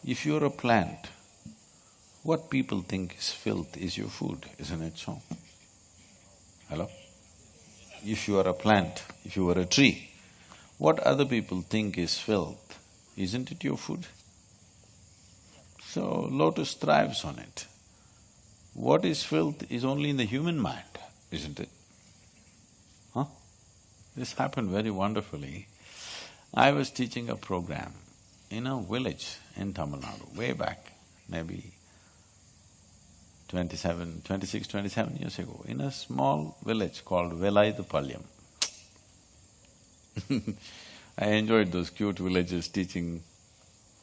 If you're a plant, what people think is filth is your food, isn't it so? Hello? If you are a plant, if you are a tree, what other people think is filth, isn't it your food? So, lotus thrives on it. What is filth is only in the human mind, isn't it? Huh? This happened very wonderfully. I was teaching a program in a village in Tamil Nadu, way back, maybe 26, 27 years ago, in a small village called Velaidupalyam. I enjoyed those cute villages teaching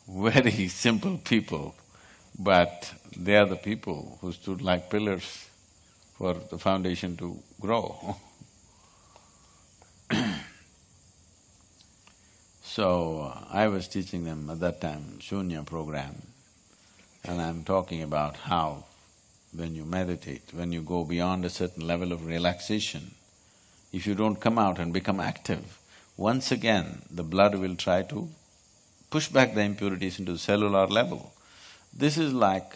very simple people, but they are the people who stood like pillars for the foundation to grow. So, I was teaching them at that time Shunya program, and I'm talking about how when you meditate, when you go beyond a certain level of relaxation, if you don't come out and become active, once again the blood will try to push back the impurities into the cellular level. This is like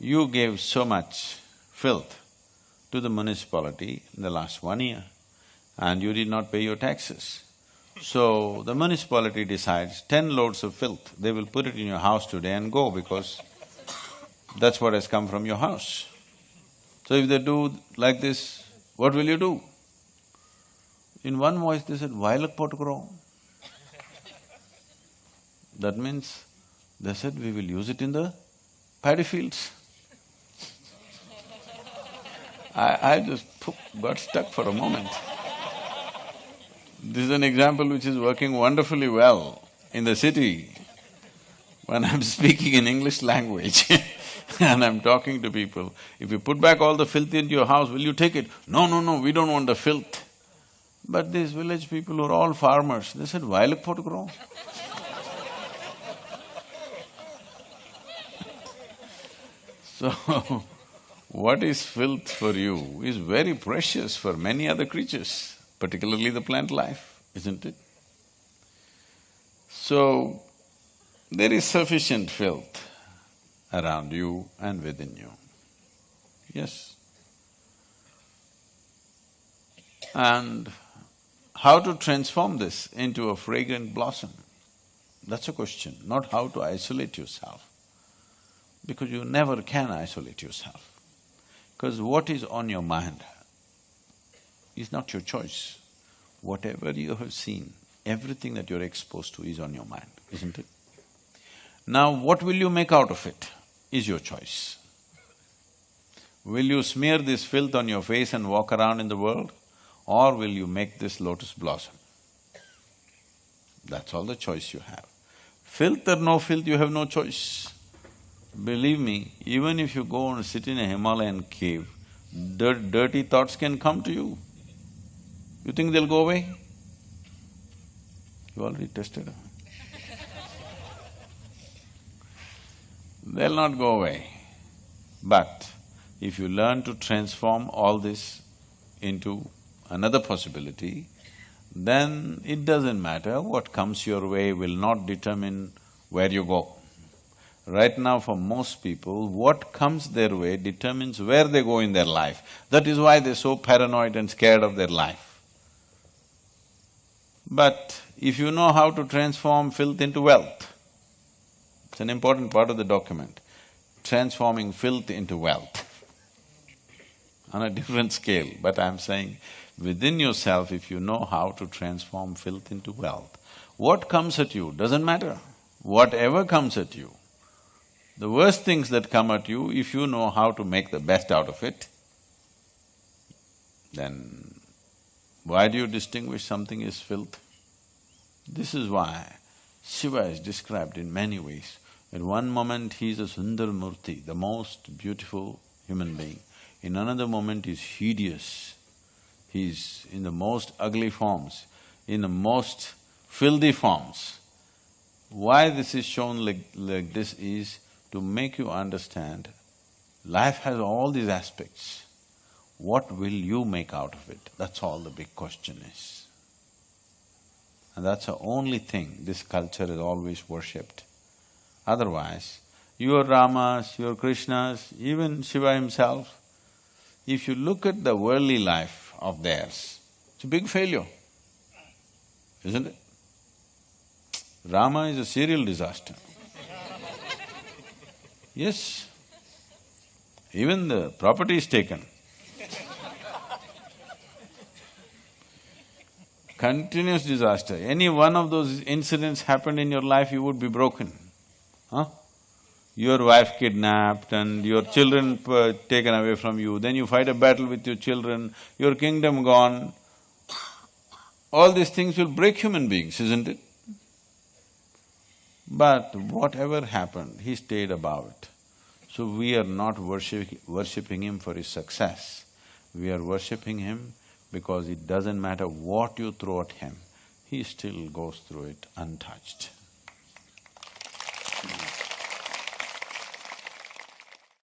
you gave so much filth to the municipality in the last 1 year and you did not pay your taxes. So, the municipality decides 10 loads of filth, they will put it in your house today and go because that's what has come from your house. So if they do like this, what will you do? In one voice they said, violet pot grow. That means, they said, we will use it in the paddy fields. I just got stuck for a moment. This is an example which is working wonderfully well in the city. When I'm speaking in English language and I'm talking to people, if you put back all the filth into your house, will you take it? No, no, no, we don't want the filth. But these village people who are all farmers, they said, violet pot grow. So, what is filth for you is very precious for many other creatures, particularly the plant life, isn't it? So, there is sufficient filth around you and within you, yes. And how to transform this into a fragrant blossom? That's a question, not how to isolate yourself, because you never can isolate yourself. Because what is on your mind is not your choice. Whatever you have seen, everything that you're exposed to is on your mind, isn't it? Now, what will you make out of it is your choice. Will you smear this filth on your face and walk around in the world, or will you make this lotus blossom? That's all the choice you have. Filth or no filth, you have no choice. Believe me, even if you go and sit in a Himalayan cave, dirty thoughts can come to you. You think they'll go away? You already tested them. They'll not go away. But if you learn to transform all this into another possibility, then it doesn't matter, what comes your way will not determine where you go. Right now for most people, what comes their way determines where they go in their life. That is why they're so paranoid and scared of their life. But if you know how to transform filth into wealth, it's an important part of the document, transforming filth into wealth. On a different scale, but I'm saying within yourself, if you know how to transform filth into wealth, what comes at you doesn't matter. Whatever comes at you, the worst things that come at you, if you know how to make the best out of it, then why do you distinguish something as filth? This is why Shiva is described in many ways. In one moment he is a Sundar Murti, the most beautiful human being. In another moment he's hideous, he's in the most ugly forms, in the most filthy forms. Why this is shown like this is to make you understand, life has all these aspects. What will you make out of it? That's all the big question is. And that's the only thing this culture has always worshipped. Otherwise, your Ramas, your Krishnas, even Shiva himself, if you look at the worldly life of theirs, it's a big failure, isn't it? Rama is a serial disaster. Yes, even the property is taken. Continuous disaster. Any one of those incidents happened in your life, you would be broken. Huh? Your wife kidnapped and your children taken away from you, then you fight a battle with your children, your kingdom gone. All these things will break human beings, isn't it? But whatever happened, he stayed above it. So we are not worshipping him for his success. We are worshipping him because it doesn't matter what you throw at him, he still goes through it untouched.